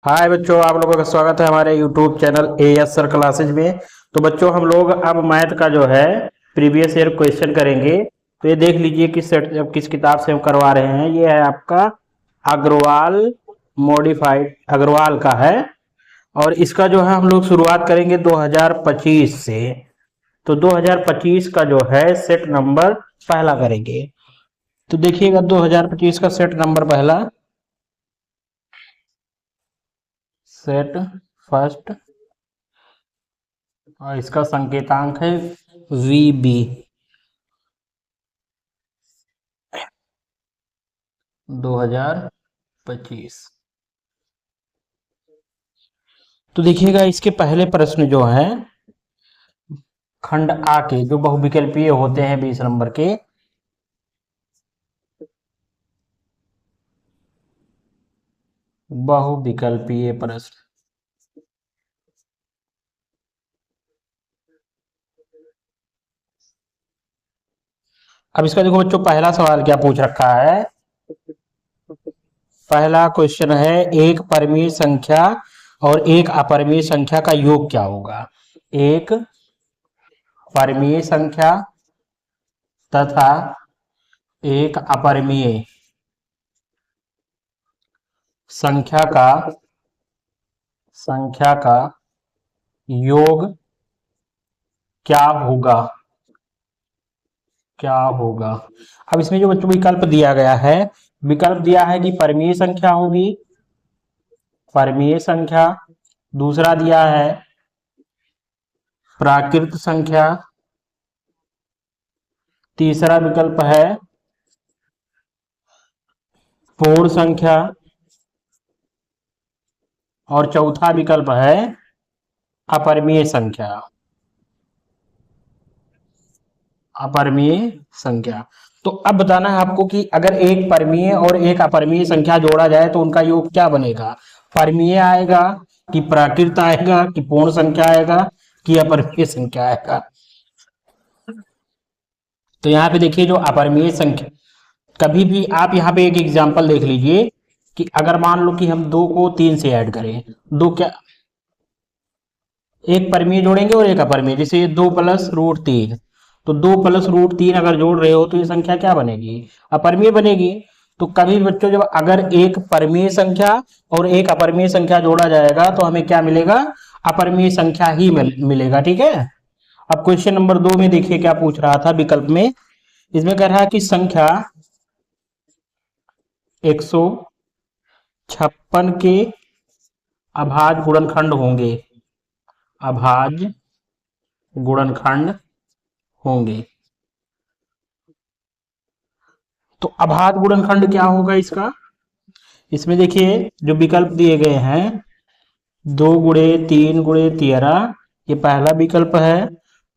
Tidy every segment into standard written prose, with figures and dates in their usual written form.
हाय बच्चों, आप लोगों का स्वागत है हमारे YouTube channel as sir classes में। तो बच्चों, हम लोग अब मैथ का जो है प्रीवियस ईयर क्वेश्चन करेंगे। तो ये देख लीजिए किस किताब से हम करवा रहे हैं। ये है आपका अग्रवाल मॉडिफाइड, अग्रवाल का है। और इसका जो है हम लोग शुरुआत करेंगे 2025 से। तो 2025 का जो है सेट नंबर पहला करेंगे। तो देखिएगा 2025 का सेट नंबर पहला, सेट फर्स्ट, और इसका संकेतांक है VB 2025। तो देखिएगा इसके पहले प्रश्न जो है खंड आ के, जो बहुविकल्पीय होते हैं 20 नंबर के, बहुविकल्पीय प्रश्न। अब इसका देखो बच्चों, पहला सवाल क्या पूछ रखा है। पहला क्वेश्चन है, एक परिमेय संख्या और एक अपरिमेय संख्या का योग क्या होगा। एक परिमेय संख्या तथा एक अपरिमेय संख्या का योग क्या होगा, क्या होगा। अब इसमें जो बच्चों विकल्प दिया गया है, विकल्प दिया है कि परिमेय संख्या होगी, परिमेय संख्या। दूसरा दिया है प्राकृत संख्या। तीसरा विकल्प है पूर्ण संख्या। और चौथा विकल्प है अपरिमेय संख्या, अपरिमेय संख्या। तो अब बताना है आपको कि अगर एक परिमेय और एक अपरिमेय संख्या जोड़ा जाए तो उनका योग क्या बनेगा। परिमेय आएगा कि प्राकृत आएगा कि पूर्ण संख्या आएगा कि अपरिमेय संख्या आएगा। तो यहाँ पे देखिए, जो अपरिमेय संख्या, कभी भी आप यहाँ पे एक एग्जांपल देख लीजिए कि अगर मान लो कि हम 2 को 3 से ऐड करें, दो क्या, एक परिमेय जोड़ेंगे और एक अपरिमेय। जैसे 2 प्लस रूट 3, तो 2 प्लस रूट 3 अगर जोड़ रहे हो तो ये संख्या क्या बनेगी, अपरिमेय बनेगी। तो कभी बच्चों, जब अगर एक परिमेय संख्या और एक अपरिमेय संख्या जोड़ा जाएगा तो हमें क्या मिलेगा, अपरिमेय संख्या ही मिलेगा। ठीक है। अब क्वेश्चन नंबर 2 में देखिए क्या पूछ रहा था विकल्प में। इसमें कह रहा है कि संख्या 156 के अभाज्य गुणनखंड होंगे, अभाज्य गुणनखंड होंगे। तो अभाज्य गुणनखंड क्या होगा इसका। इसमें देखिए जो विकल्प दिए गए हैं, 2 गुणे 3 गुणे 13, ये पहला विकल्प है।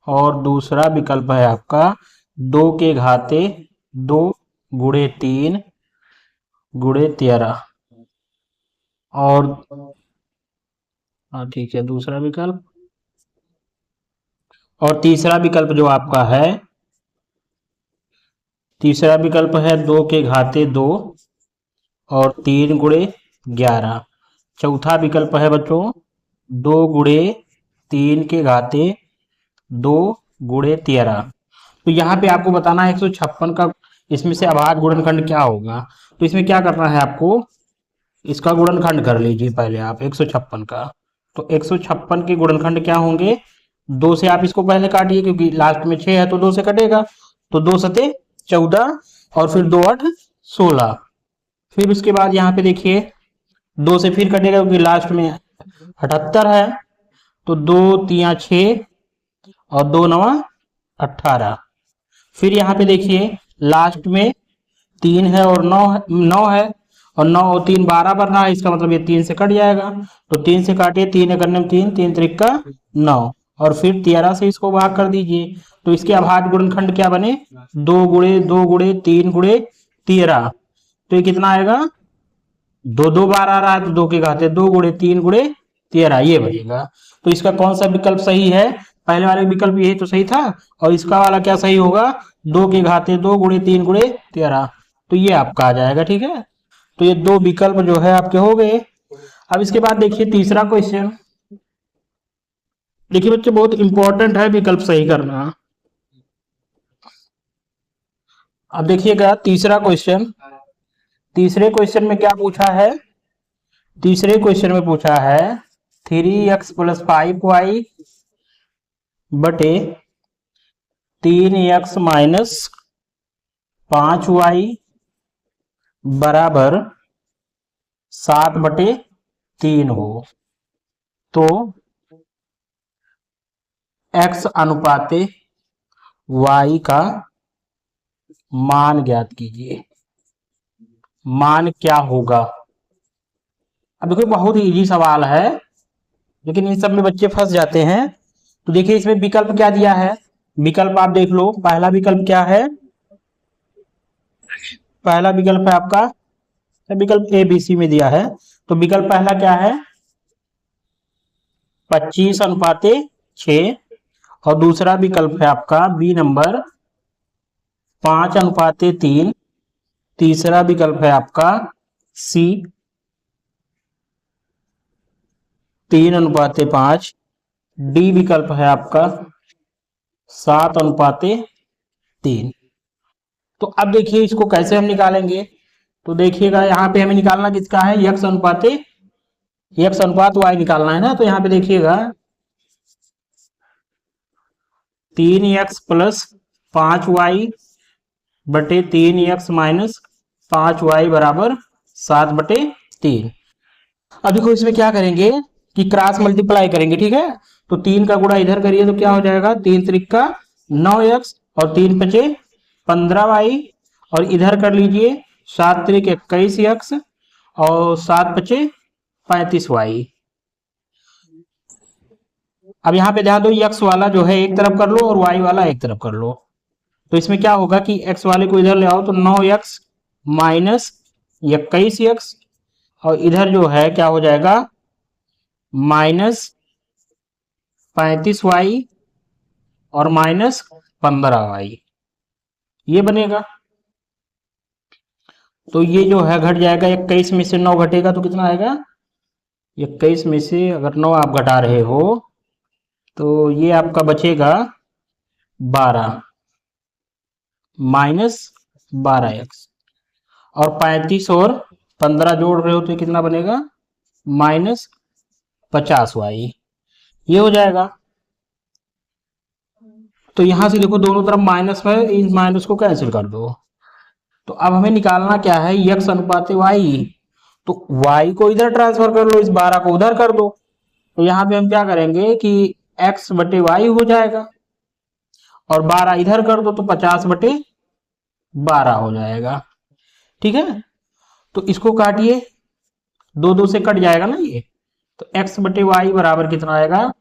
और दूसरा विकल्प है आपका 2 के घाते 2 गुणे 3 गुणे 13। और हाँ ठीक है, दूसरा विकल्प। और तीसरा विकल्प जो आपका है, तीसरा विकल्प है 2 के घाते 2 और 3 गुणे 11। चौथा विकल्प है बच्चों 2 गुणे 3 के घाते 2 गुणे 13। तो यहाँ पे आपको बताना है 156 का, इसमें से अभाज्य गुणनखंड क्या होगा। तो इसमें क्या करना है आपको, इसका गुणनखंड कर लीजिए पहले आप 156 का। तो 156 के गुणनखंड क्या होंगे, 2 से आप इसको पहले काटिए क्योंकि लास्ट में 6 है तो 2 से कटेगा। तो 2 सते 14 और फिर 2 8 16। फिर उसके बाद यहाँ पे देखिए 2 से फिर कटेगा क्योंकि लास्ट में 78 है। तो 2 3 6 और 2 9 18। फिर यहाँ पे देखिए लास्ट में 3 है और 9 है, और 9 और 3 12 बन रहा है, इसका मतलब ये 3 से कट जाएगा। तो 3 से काटिए, 3 एक में 3, 3 त्रिक का 9, और फिर 13 से इसको भाग कर दीजिए। तो इसके अभाज्य गुणनखंड क्या बने, 2 गुणे 2 गुणे 3 गुणे 13। तो ये कितना आएगा, 2 2 बार आ रहा है तो 2 के घाते 2 गुणे 3 गुणे 13, ये बनेगा। तो इसका कौन सा विकल्प सही है, पहले वाले विकल्प यही तो सही था, और इसका वाला क्या सही होगा, 2 के घाते 2 गुणे 3 गुणे 13। तो ये आपका आ जाएगा। ठीक है। तो ये 2 विकल्प जो है आपके हो गए। अब इसके बाद देखिए तीसरा क्वेश्चन। देखिए बच्चे बहुत इंपॉर्टेंट है विकल्प सही करना। अब देखिएगा तीसरा क्वेश्चन। तीसरे क्वेश्चन में क्या पूछा है? तीसरे क्वेश्चन में पूछा है 3x प्लस 5y बटे 3x माइनस 5y बराबर 7/3 हो तो x अनुपाते y का मान ज्ञात कीजिए। मान क्या होगा? अब देखो बहुत ही इजी सवाल है, लेकिन इन सब में बच्चे फंस जाते हैं। तो देखिए इसमें विकल्प क्या दिया है, विकल्प आप देख लो। पहला विकल्प क्या है? पहला विकल्प है आपका, विकल्प ए बी सी में दिया है। तो विकल्प पहला क्या है? 25/6। और दूसरा विकल्प है आपका बी नंबर 5/3। तीसरा विकल्प है आपका सी 3/5। डी विकल्प है आपका 7/3। तो अब देखिए इसको कैसे हम निकालेंगे। तो देखिएगा यहाँ पे हमें निकालना किसका है? यक्स अनुपात वाई निकालना है ना। तो यहाँ पे देखिएगा 3x प्लस 5y बटे 3x माइनस 5y बराबर 7/3। अब देखो इसमें क्या करेंगे कि क्रॉस मल्टीप्लाई करेंगे, ठीक है। तो 3 का गुणा इधर करिए तो क्या हो जाएगा? 3 त्रिका 9x और 3 पचे 15y, और इधर कर लीजिए 7 त्रिक 21x और 7 पचे 35y। अब यहाँ पे ध्यान दो, x वाला जो है एक तरफ कर लो और y वाला एक तरफ कर लो। तो इसमें क्या होगा कि x वाले को इधर ले आओ तो 9x माइनस 21x, और इधर जो है क्या हो जाएगा? माइनस 35y और माइनस 15y, ये बनेगा। तो ये जो है घट जाएगा, 21 में से 9 घटेगा तो कितना आएगा? 21 में से अगर 9 आप घटा रहे हो तो ये आपका बचेगा 12 माइनस 12x, और 35 और 15 जोड़ रहे हो तो कितना बनेगा? माइनस 50y, ये हो जाएगा। तो यहां से देखो दोनों तरफ माइनस है, इन माइनस को कैंसिल कर दो। तो अब हमें निकालना क्या है? x अनुपात y। तो y को इधर ट्रांसफर कर लो, इस 12 को उधर कर दो। तो यहाँ पे हम क्या करेंगे कि x बटे वाई हो जाएगा, और 12 इधर कर दो तो 50/12 हो जाएगा, ठीक है। तो इसको काटिए, 2 से कट जाएगा ना ये। तो x बटे वाई बराबर कितना आएगा?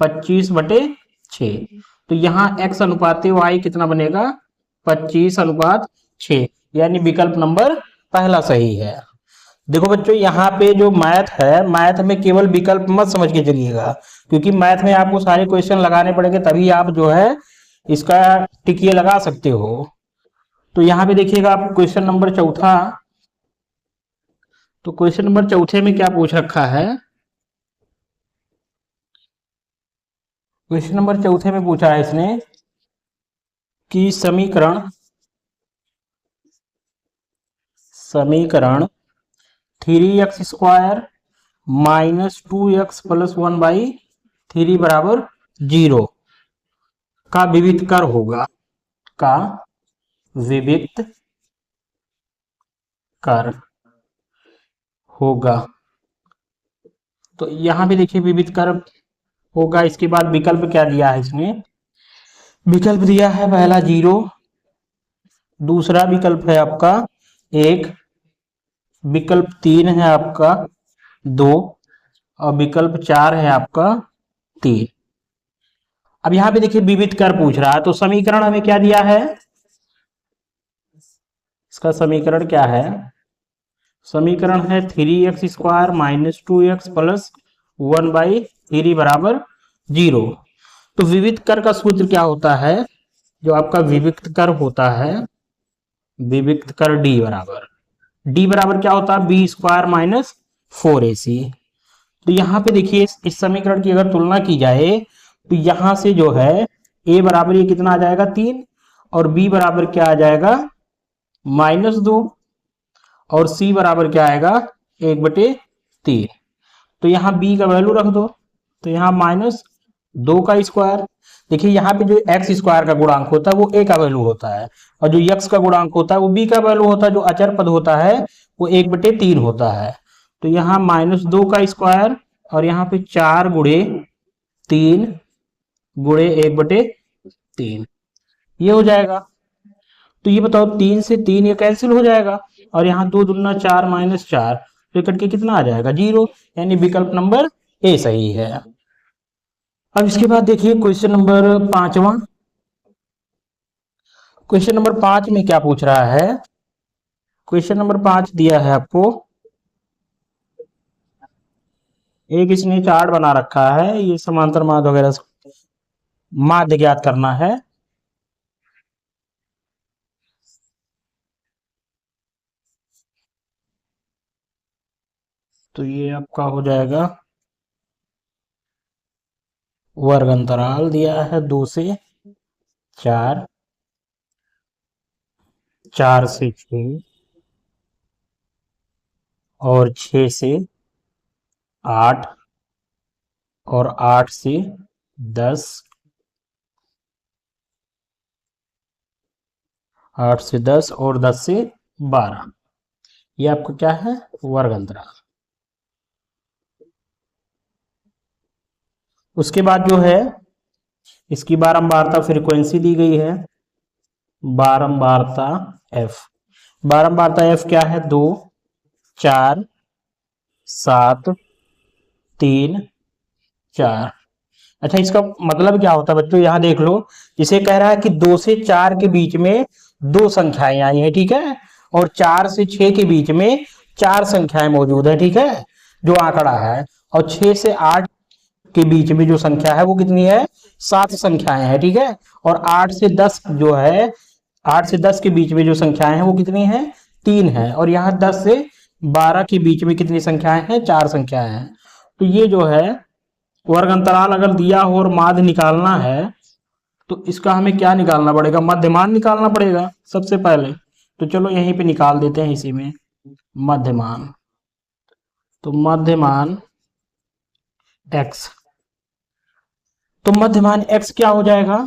25/6। तो यहाँ x अनुपात y कितना बनेगा? 25/6, यानी विकल्प नंबर पहला सही है। देखो बच्चों यहाँ पे जो मैथ है, मैथ में केवल विकल्प मत समझ के चलिएगा, क्योंकि मैथ में आपको सारे क्वेश्चन लगाने पड़ेंगे, तभी आप जो है इसका टिकिए लगा सकते हो। तो यहाँ पे देखिएगा आप क्वेश्चन नंबर चौथा। तो क्वेश्चन नंबर चौथे में क्या पूछ रखा है? क्वेश्चन नंबर चौथे में पूछा है इसने कि समीकरण 3x² माइनस 2x प्लस 1/3 बराबर 0 का विविध कर होगा, का विविध कर होगा। तो यहां पे देखिए विविध कर होगा। इसके बाद विकल्प क्या दिया है इसने? विकल्प दिया है पहला 0, दूसरा विकल्प है आपका 1, विकल्प 3 है आपका 2, और विकल्प 4 है आपका 3। अब यहां पे देखिए विविध कर पूछ रहा है, तो समीकरण हमें क्या दिया है? इसका समीकरण क्या है? समीकरण है 3x² माइनस 2x प्लस 1/3 बराबर 0। तो विविध कर का सूत्र क्या होता है? जो आपका विविध कर होता है, विविध कर d बराबर क्या होता है? b² minus 4ac। तो यहाँ पे देखिए इस समीकरण की अगर तुलना की जाए तो यहाँ से जो है a बराबर ये कितना आ जाएगा 3, और b बराबर क्या आ जाएगा -2, और c बराबर क्या आएगा 1/3। तो यहाँ b का वैल्यू रख दो, तो यहाँ -2 का स्क्वायर। देखिए यहाँ पे जो एक्स स्क्वायर का गुणांक होता है वो a का वैल्यू होता है, और जो यक्स का गुणांक होता है वो b का वैल्यू होता है, जो अचर पद होता है वो 1/3 होता है। तो यहाँ -2 का स्क्वायर, और यहाँ पे 4 गुणे 3 गुणे 1/3, ये हो जाएगा। तो ये बताओ 3 से 3 ये कैंसिल हो जाएगा, और यहाँ 2 दूना 4 -4, तो कट के कितना आ जाएगा 0, यानी विकल्प नंबर ए सही है। अब इसके बाद देखिए क्वेश्चन नंबर 5वां। क्वेश्चन नंबर 5 में क्या पूछ रहा है, क्वेश्चन नंबर 5 दिया है आपको, एक इसने चार्ट बना रखा है, ये समांतर माध्य वगैरह माध्य ज्ञात करना है। तो ये आपका हो जाएगा वर्ग अंतराल दिया है 2 से 4, 4 से 6, और 6 से 8, और 8 से 10, 8 से 10 और 10 से 12, ये आपको क्या है वर्ग अंतराल। उसके बाद जो है इसकी बारंबारता फ्रीक्वेंसी दी गई है, बारंबारता एफ। बारंबारता एफ क्या है 2, 4, 7, 3, 4। अच्छा इसका मतलब क्या होता है बच्चों, यहां देख लो, इसे कह रहा है कि 2 से 4 के बीच में दो संख्याएं आई हैं, ठीक है, और 4 से 6 के बीच में 4 संख्याएं मौजूद है, ठीक है, जो आंकड़ा है, और 6 से 8 के बीच में जो संख्या है वो कितनी है 7 संख्याएं हैं, ठीक है, और 8 से 10 जो है 8 से 10 के बीच में जो संख्याएं हैं वो कितनी है 3 है, और यहाँ 10 से 12 के बीच में कितनी संख्याएं हैं 4 संख्याएं हैं। तो ये जो है वर्ग अंतराल अगर दिया हो और माध्य निकालना है तो इसका हमें क्या निकालना पड़ेगा, मध्यमान निकालना पड़ेगा सबसे पहले। तो चलो यहीं पे निकाल देते हैं इसी में मध्यमान। तो मध्यमान x, तो मध्यमान x क्या हो जाएगा,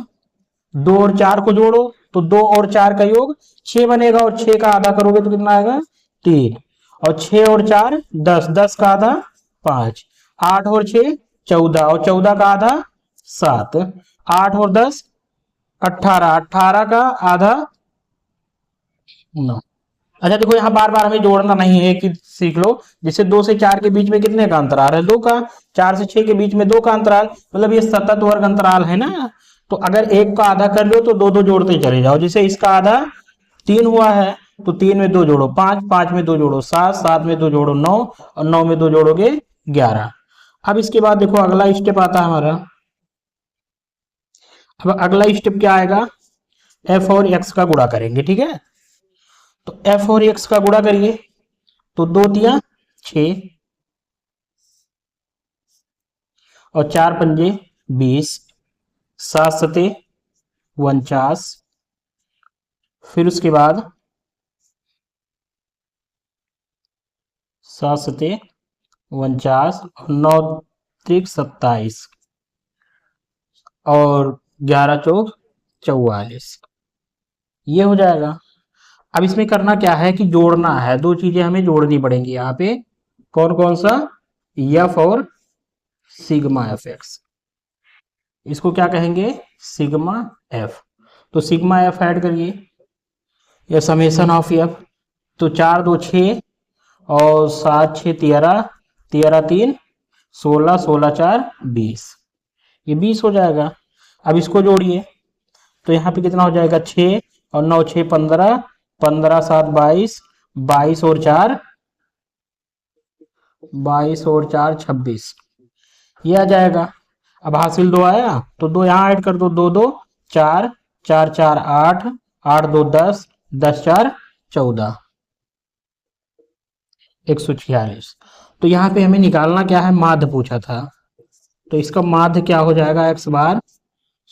2 और 4 को जोड़ो तो 2 और 4 का योग 6 बनेगा, और 6 का आधा करोगे तो कितना आएगा 3, और 6 और 4 10, 10 का आधा 5, 8 और 6 14, और 14 का आधा 7, 8 और 10 18, 18 का आधा 9। अच्छा देखो यहाँ बार बार हमें जोड़ना नहीं है कि सीख लो, जैसे 2 से 4 के बीच में कितने का अंतराल है 2 का, 4 से 6 के बीच में 2 का अंतराल, मतलब ये सतत वर्ग अंतराल है ना। तो अगर एक का आधा कर लो तो दो दो जोड़ते चले जाओ, जैसे इसका आधा 3 हुआ है तो 3 में 2 जोड़ो 5, 5 में 2 जोड़ो 7, 7 में 2 जोड़ो 9, और 9 में 2 जोड़ोगे 11। अब इसके बाद देखो अगला स्टेप आता है हमारा। अब अगला स्टेप क्या आएगा, एफ और एक्स का गुणा करेंगे, ठीक है। तो एफ और एक्स का गुणा करिए, तो 2 तिया 6, और 4 पंजे 20, 7 सते 49, फिर उसके बाद 7 सते 49, और 9 त्रिक 27, और 11 चौक 44, ये हो जाएगा। अब इसमें करना क्या है कि जोड़ना है, दो चीजें हमें जोड़नी पड़ेंगी यहाँ पे, कौन कौन सा, एफ और सिग्मा एफ एक्स। इसको क्या कहेंगे सिग्मा एफ। तो सिग्मा एफ ऐड करिए, या समेशन ऑफ एफ। तो 4 2 6, और 7 6 13, 13 3 16, 16 4 20, ये 20 हो जाएगा। अब इसको जोड़िए, तो यहाँ पे कितना हो जाएगा 6, और 9 6 15, 15 7 22, 22 और 4 22 और 4 26, ये आ जाएगा। अब हासिल 2 आया तो 2 यहाँ ऐड कर दो, 2 2 4, 4 4 8, 8 2 10, 10 4 14, 146। तो यहाँ पे हमें निकालना क्या है, माध्य पूछा था। तो इसका माध्य क्या हो जाएगा, एक्स बार,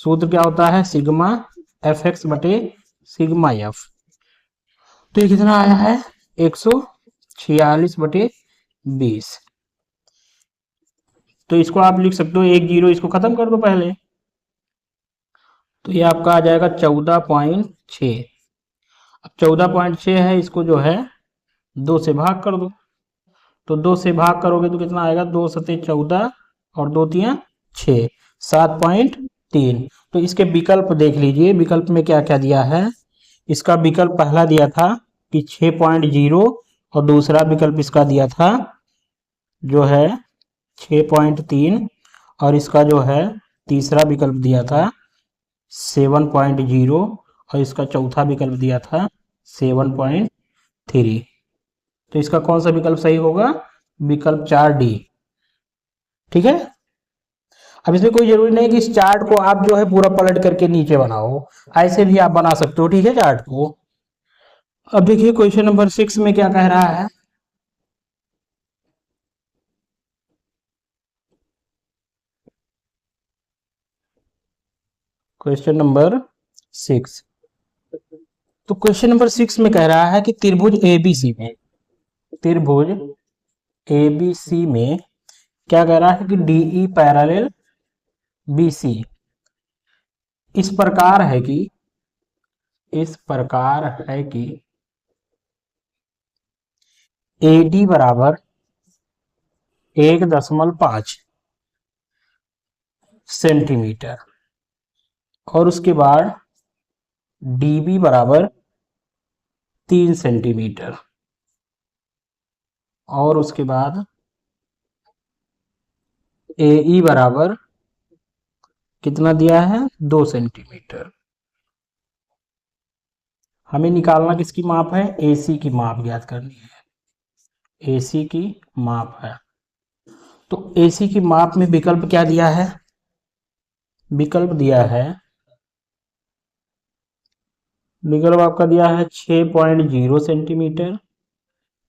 सूत्र क्या होता है, सिग्मा एफ एक्स बटे सिग्मा एफ। तो ये कितना आया है, 146/20। तो इसको आप लिख सकते हो 10, इसको खत्म कर दो पहले। तो ये आपका आ जाएगा 14.6। अब 14.6 है, इसको जो है 2 से भाग कर दो। तो 2 से भाग करोगे तो कितना आएगा, 2 सते 14 और 2 तिया 6, 7.3। तो इसके विकल्प देख लीजिए, विकल्प में क्या क्या दिया है। इसका विकल्प पहला दिया था कि 6.0 और दूसरा विकल्प इसका दिया था जो है 6.3 और इसका जो है तीसरा विकल्प दिया था 7.0 और इसका चौथा विकल्प दिया था 7.3। तो इसका कौन सा विकल्प सही होगा, विकल्प 4D। ठीक है। अब इसमें कोई जरूरी नहीं कि इस चार्ट को आप जो है पूरा पलट करके नीचे बनाओ, ऐसे भी आप बना सकते हो। ठीक है, चार्ट को। अब देखिए क्वेश्चन नंबर 6 में क्या कह रहा है। क्वेश्चन नंबर 6, तो क्वेश्चन नंबर 6 में कह रहा है कि त्रिभुज एबीसी में, त्रिभुज एबीसी में क्या कह रहा है कि डीई पैरेलल बीसी इस प्रकार है कि, इस प्रकार है कि एडी बराबर 1.5 सेंटीमीटर और उसके बाद डीबी बराबर 3 सेंटीमीटर और उसके बाद एई बराबर कितना दिया है, 2 सेंटीमीटर। हमें निकालना किसकी माप है, एसी की माप ज्ञात करनी है, एसी की माप है। तो एसी की माप में विकल्प क्या दिया है, विकल्प दिया है, विकल्प आपका दिया है 6.0 सेंटीमीटर,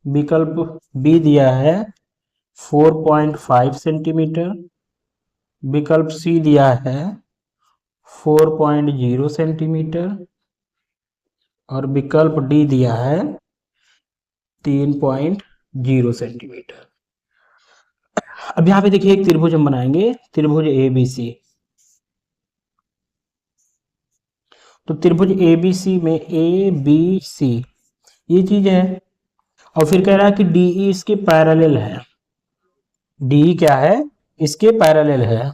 विकल्प बी दिया है 4.5 सेंटीमीटर, विकल्प सी दिया है 4.0 सेंटीमीटर और विकल्प डी दिया है 3.0 सेंटीमीटर। अब यहाँ पे देखिए एक त्रिभुज हम बनाएंगे, त्रिभुज एबीसी। तो त्रिभुज एबीसी में ए बी सी ये चीज है और फिर कह रहा है कि डीई इसके पैरेलल है, डीई क्या है, इसके पैरेलल है,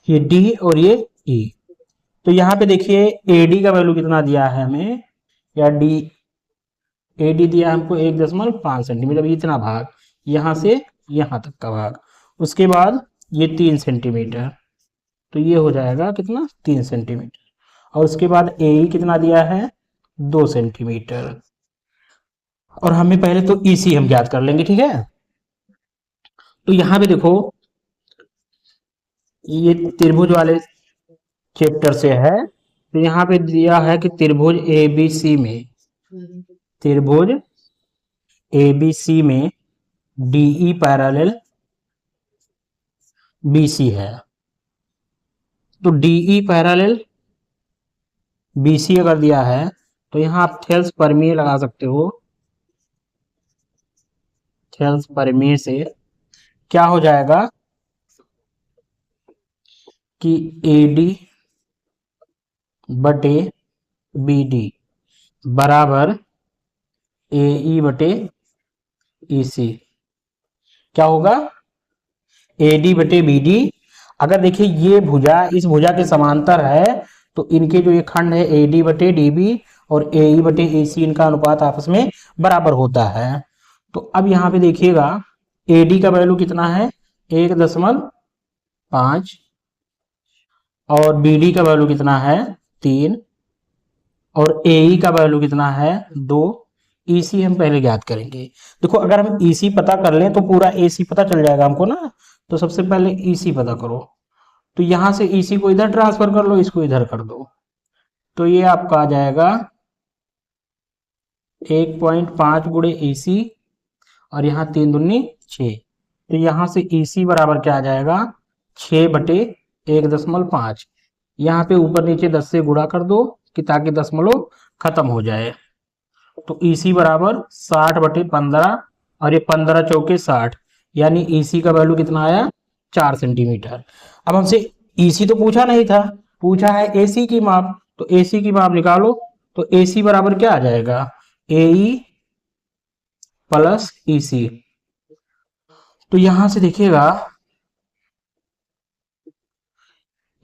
ये डी और ये ई। तो यहाँ पे देखिए एडी का वैल्यू कितना दिया है हमें, या डी एडी दिया हमको 1.5 सेंटीमीटर, इतना भाग यहाँ से यहाँ तक का भाग, उसके बाद ये 3 सेंटीमीटर, तो ये हो जाएगा कितना, 3 सेंटीमीटर और उसके बाद ए कितना दिया है, 2 सेंटीमीटर। और हमें पहले तो ईसी हम ज्ञात कर लेंगे। ठीक है, तो यहाँ पे देखो ये त्रिभुज वाले चैप्टर से है, तो यहाँ पे दिया है कि त्रिभुज एबीसी में, त्रिभुज एबीसी में डीई पैरेलल बीसी है। तो डीई पैरेलल बीसी अगर दिया है तो यहाँ आप थेल्स परमेय लगा सकते हो, थेल्स परमेय से क्या हो जाएगा कि एडी बटे बीडी बराबर एई बटे ईसी। क्या होगा, एडी बटे बीडी। अगर देखिए ये भुजा इस भुजा के समांतर है तो इनके जो ये खंड है एडी बटे डीबी और एई बटे एसी, इनका अनुपात आपस में बराबर होता है। तो अब यहाँ पे देखिएगा एडी का वैल्यू कितना है, 1.5 और बीडी का वैल्यू कितना है, 3 और एई का वैल्यू कितना है, 2। ईसी हम पहले ज्ञात करेंगे। देखो अगर हम ईसी पता कर लें तो पूरा एसी पता चल जाएगा हमको ना। तो सबसे पहले ईसी पता करो, तो यहां से ईसी को इधर ट्रांसफर कर लो, इसको इधर कर दो, तो ये आपका आ जाएगा 1.5 गुणे ईसी और यहाँ 3 दूनी 6। तो यहाँ से EC बराबर क्या आ जाएगा, 6/1.5। यहाँ पे ऊपर नीचे 10 से गुणा कर दो कि ताकि दशमलव खत्म हो जाए। तो EC बराबर 60/15 और ये 15 चौके 60, यानी EC का वैल्यू कितना आया, 4 सेंटीमीटर। अब हमसे EC तो पूछा नहीं था, पूछा है AC की माप। तो AC की माप निकालो। तो AC बराबर क्या आ जाएगा, AE प्लस EC। तो यहां से देखिएगा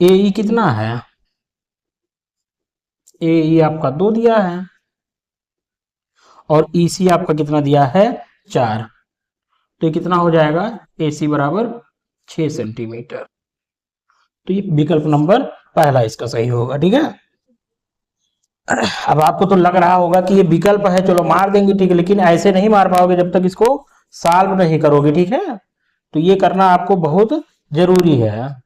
AE कितना है, AE आपका 2 दिया है और EC आपका कितना दिया है, 4। तो ये कितना हो जाएगा, AC बराबर 6 सेंटीमीटर। तो ये विकल्प नंबर पहला इसका सही होगा। ठीक है, अब आपको तो लग रहा होगा कि ये विकल्प है, चलो मार देंगे, ठीक है, लेकिन ऐसे नहीं मार पाओगे जब तक इसको सॉल्व नहीं करोगे। ठीक है, तो ये करना आपको बहुत जरूरी है।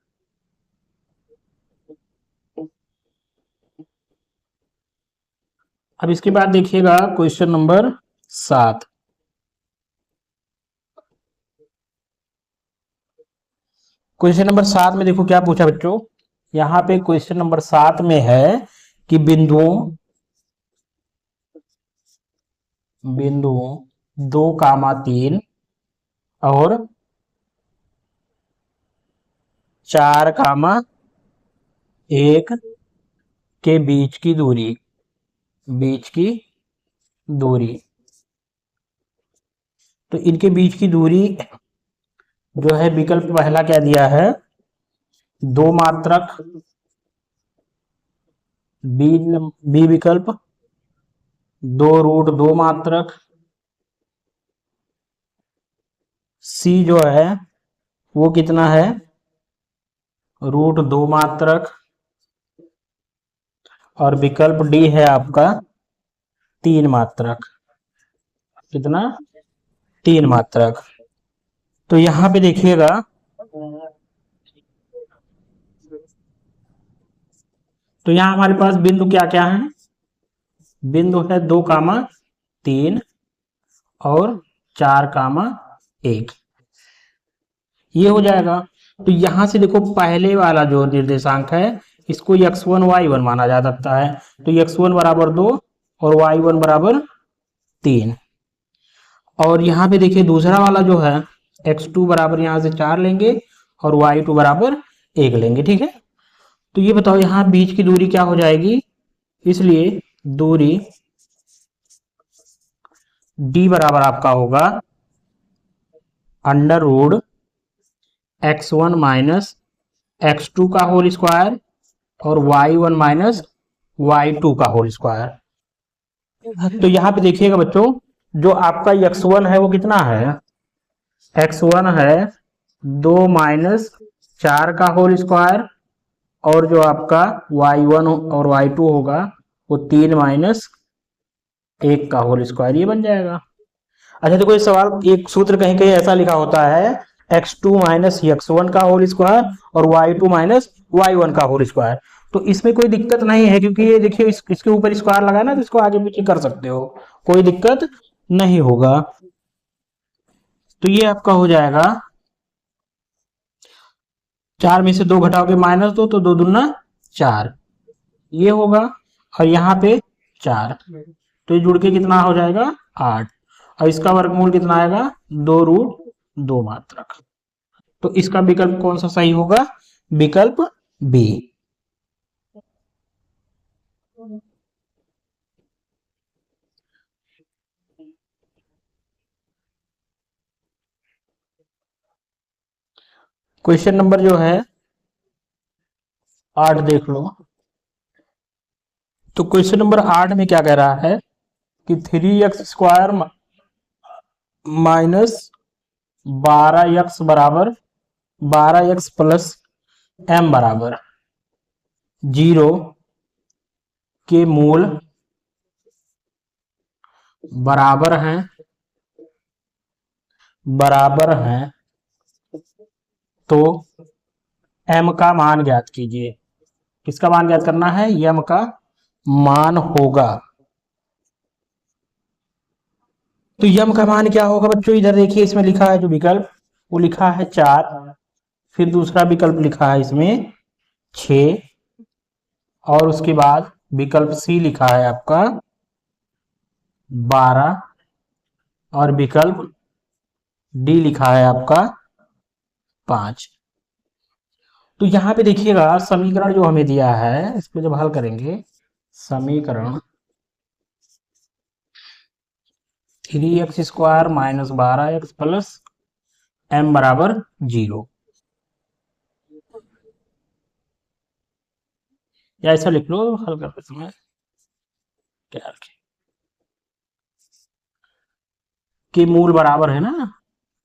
अब इसके बाद देखिएगा क्वेश्चन नंबर 7। क्वेश्चन नंबर 7 में देखो क्या पूछा बच्चों, यहाँ पे क्वेश्चन नंबर 7 में है कि बिंदुओं 2,3 और 4,1 के बीच की दूरी, तो इनके बीच की दूरी जो है, विकल्प पहला क्या दिया है, 2 मात्रक। बी विकल्प 2√2 मात्रक। सी जो है वो कितना है, √2 मात्रक। और विकल्प डी है आपका 3 मात्रक। कितना, 3 मात्रक। तो यहां पे देखिएगा, तो यहां हमारे पास बिंदु क्या क्या है, बिंदु है 2,3 और 4,1, ये हो जाएगा। तो यहां से देखो पहले वाला जो निर्देशांक है इसको x1 y1 माना जा सकता है। तो x1 बराबर 2 और y1 बराबर 3। और यहाँ पे देखिए दूसरा वाला जो है x2 बराबर यहाँ से 4 लेंगे और y2 बराबर 1 लेंगे। ठीक है, तो ये बताओ यहाँ बीच की दूरी क्या हो जाएगी, इसलिए दूरी d बराबर आपका होगा √x1 माइनस x2 का होल स्क्वायर और y1 माइनस y2 का होल स्क्वायर। तो यहाँ पे देखिएगा बच्चों, जो आपका x1 है वो कितना है, x1 है 2 माइनस 4 का होल स्क्वायर, और जो आपका y1 और y2 होगा वो 3 माइनस 1 का होल स्क्वायर, ये बन जाएगा। अच्छा देखो, इस सवाल एक सूत्र कहीं कहीं ऐसा लिखा होता है x2 माइनस x1 का होल स्क्वायर और y2 माइनस y1 का होल स्क्वायर। तो इसमें कोई दिक्कत नहीं है, क्योंकि ये देखिए इसके ऊपर स्क्वायर लगा ना, तो इसको आगे पीछे कर सकते हो, कोई दिक्कत नहीं होगा। तो ये आपका हो जाएगा 4 में से 2 घटाओगे -2, तो 2 दूना 4, ये होगा। और यहाँ पे 4, तो ये जुड़ के कितना हो जाएगा 8, और इसका वर्गमूल कितना आएगा 2√2 मात्रक। तो इसका विकल्प कौन सा सही होगा, विकल्प बी। क्वेश्चन नंबर जो है 8 देख लो। तो क्वेश्चन नंबर 8 में क्या कह रहा है कि 3x² माइनस 12x बराबर 12x प्लस m बराबर 0 के मूल बराबर हैं, तो m का मान ज्ञात कीजिए। किसका मान ज्ञात करना है, m का मान होगा। तो यम का मान क्या होगा बच्चों, इधर देखिए इसमें लिखा है जो विकल्प, वो लिखा है 4, फिर दूसरा विकल्प लिखा है इसमें 6, और उसके बाद विकल्प सी लिखा है आपका 12, और विकल्प डी लिखा है आपका 5। तो यहाँ पे देखिएगा समीकरण जो हमें दिया है, इसको जब हल करेंगे, समीकरण 3x² minus 12x plus m बराबर 0, या ऐसा लिख लो हल करते समय क्या रखें, के मूल बराबर है ना,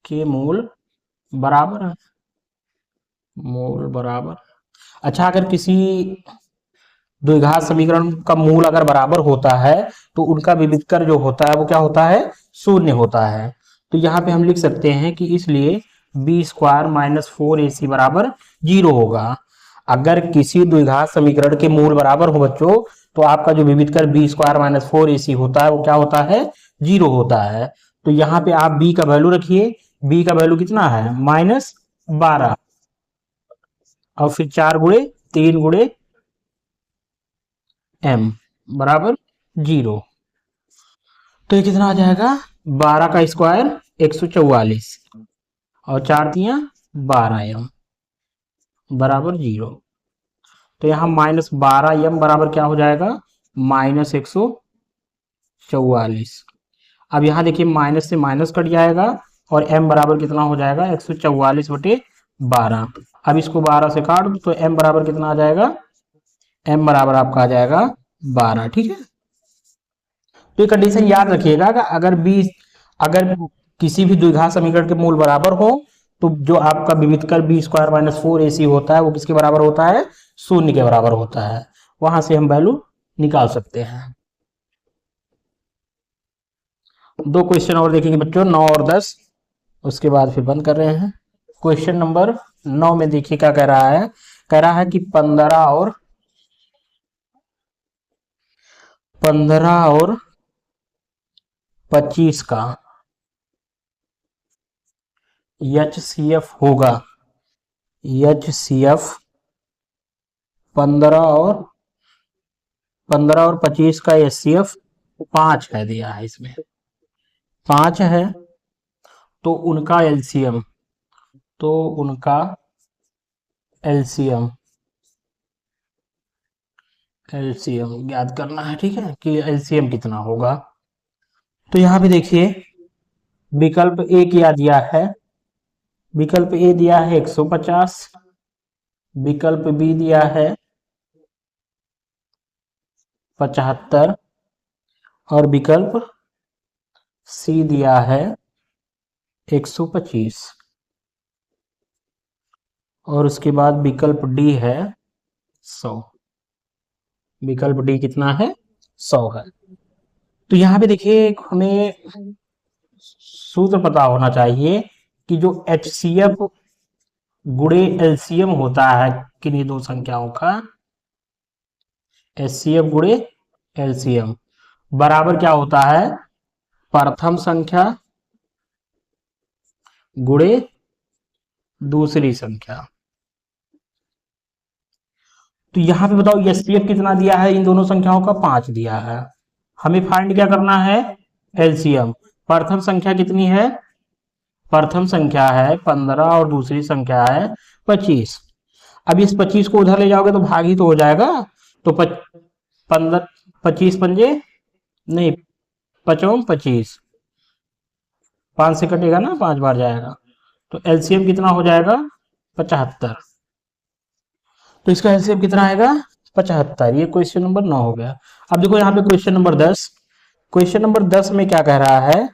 के मूल बराबर है, मूल बराबर। अच्छा, अगर किसी द्विघात समीकरण का मूल अगर बराबर होता है तो उनका विविधकर जो होता है वो क्या होता है, शून्य होता है। तो यहाँ पे हम लिख सकते हैं कि इसलिए b² माइनस 4ac बराबर 0 होगा। अगर किसी द्विघात समीकरण के मूल बराबर हो बच्चों, तो आपका जो विविधकर b² माइनस 4ac होता है वो क्या होता है, 0 होता है। तो यहाँ पे आप b का वैल्यू रखिए, b का वैल्यू कितना है, -12, और फिर 4 गुणे 3 गुणे m बराबर 0। तो ये कितना आ जाएगा, 12 का स्क्वायर 144, और 4 तियां 12m बराबर 0। तो यहाँ -12m बराबर क्या हो जाएगा, -144। अब यहाँ देखिए माइनस से माइनस कट जाएगा, और m बराबर कितना हो जाएगा, 144/12। अब इसको 12 से काट दो तो m बराबर कितना आ जाएगा, m बराबर आपका आ जाएगा 12। ठीक है, तो ये कंडीशन याद रखिएगा कि अगर किसी भी द्विघात समीकरण के मूल बराबर हो, तो जो आपका विविधकर b² माइनस 4ac होता है वो किसके बराबर होता है, शून्य के बराबर होता है। वहां से हम वैल्यू निकाल सकते हैं। दो क्वेश्चन और देखेंगे बच्चों, 9 और 10, उसके बाद फिर बंद कर रहे हैं। क्वेश्चन नंबर 9 में देखिए क्या कह रहा है, कह रहा है कि 15 और 25 का HCF होगा, HCF 15 और 25 का HCF 5 है, दिया है इसमें 5 है। तो उनका LCM, तो उनका LCM याद करना है, ठीक है, कि LCM कितना होगा। तो यहाँ पे देखिए विकल्प ए क्या दिया है, विकल्प ए दिया है 150, विकल्प बी दिया है 75, और विकल्प सी दिया है 125, और उसके बाद विकल्प डी है 100। विकल्प डी कितना है, 100 है। तो यहाँ पे देखिए हमें सूत्र पता होना चाहिए कि जो HCF गुणे LCM होता है किन्हीं दो संख्याओं का, HCF गुणे LCM बराबर क्या होता है, प्रथम संख्या गुणे दूसरी संख्या। तो यहाँ पे बताओ HCF कितना दिया है, इन दोनों संख्याओं का 5 दिया है। हमें फाइंड क्या करना है, LCM। प्रथम संख्या कितनी है, प्रथम संख्या है 15 और दूसरी संख्या है 25। अब इस 25 को उधर ले जाओगे तो भाग ही तो हो जाएगा। तो 15 25 पंजे नहीं, 5 25, 5 से कटेगा ना, 5 बार जाएगा, तो LCM कितना हो जाएगा 75। तो इसका LCM कितना आएगा 75। ये क्वेश्चन नंबर 9 हो गया। अब देखो यहाँ पे क्वेश्चन नंबर 10, क्वेश्चन नंबर 10 में क्या कह रहा है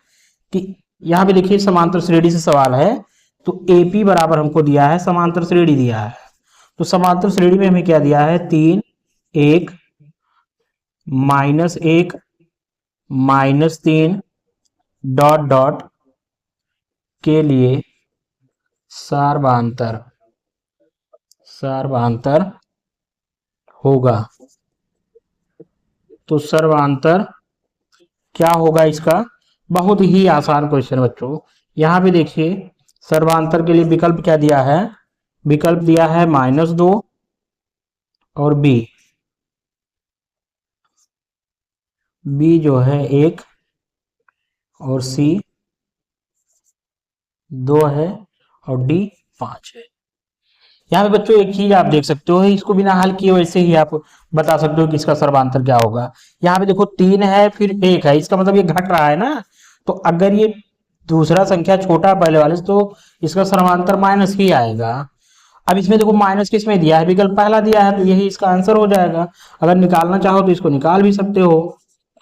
कि यहाँ पे देखिए समांतर श्रेणी से सवाल है। तो AP बराबर हमको दिया है, समांतर श्रेणी दिया है। तो समांतर श्रेणी में हमें क्या दिया है, 3 1 -1 -3 डॉट डॉट के लिए सर्वांतर होगा। तो सर्वांतर क्या होगा इसका, बहुत ही आसान क्वेश्चन बच्चों। यहाँ पे देखिए सर्वांतर के लिए विकल्प क्या दिया है, विकल्प दिया है -2 और बी जो है 1 और सी 2 है और डी 5 है। यहाँ पे बच्चों एक चीज आप देख सकते हो, इसको बिना हल किए वैसे ही आप बता सकते हो कि इसका सर्वांतर क्या होगा। यहाँ पे देखो 3 है फिर 1 है, इसका मतलब ये घट रहा है ना, तो अगर ये दूसरा संख्या छोटा है पहले वाले से तो इसका सर्वांतर माइनस ही आएगा। अब इसमें देखो माइनस किस में दिया है, विकल्प पहला दिया है, तो यही इसका आंसर हो जाएगा। अगर निकालना चाहो तो इसको निकाल भी सकते हो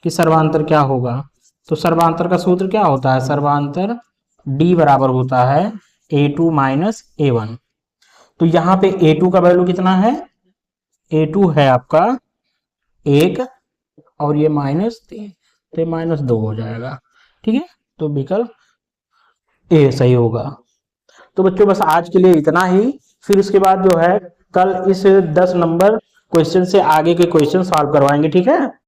कि सर्वांतर क्या होगा। तो सर्वांतर का सूत्र क्या होता है, सर्वांतर D बराबर होता है A2 माइनस A1। तो यहाँ पे A2 का वैल्यू कितना है, A2 है आपका 1 और ये -3, तो -2 हो जाएगा। ठीक है, तो विकल्प ए सही होगा। तो बच्चों बस आज के लिए इतना ही, फिर उसके बाद जो है कल इस 10 नंबर क्वेश्चन से आगे के क्वेश्चन सॉल्व करवाएंगे। ठीक है।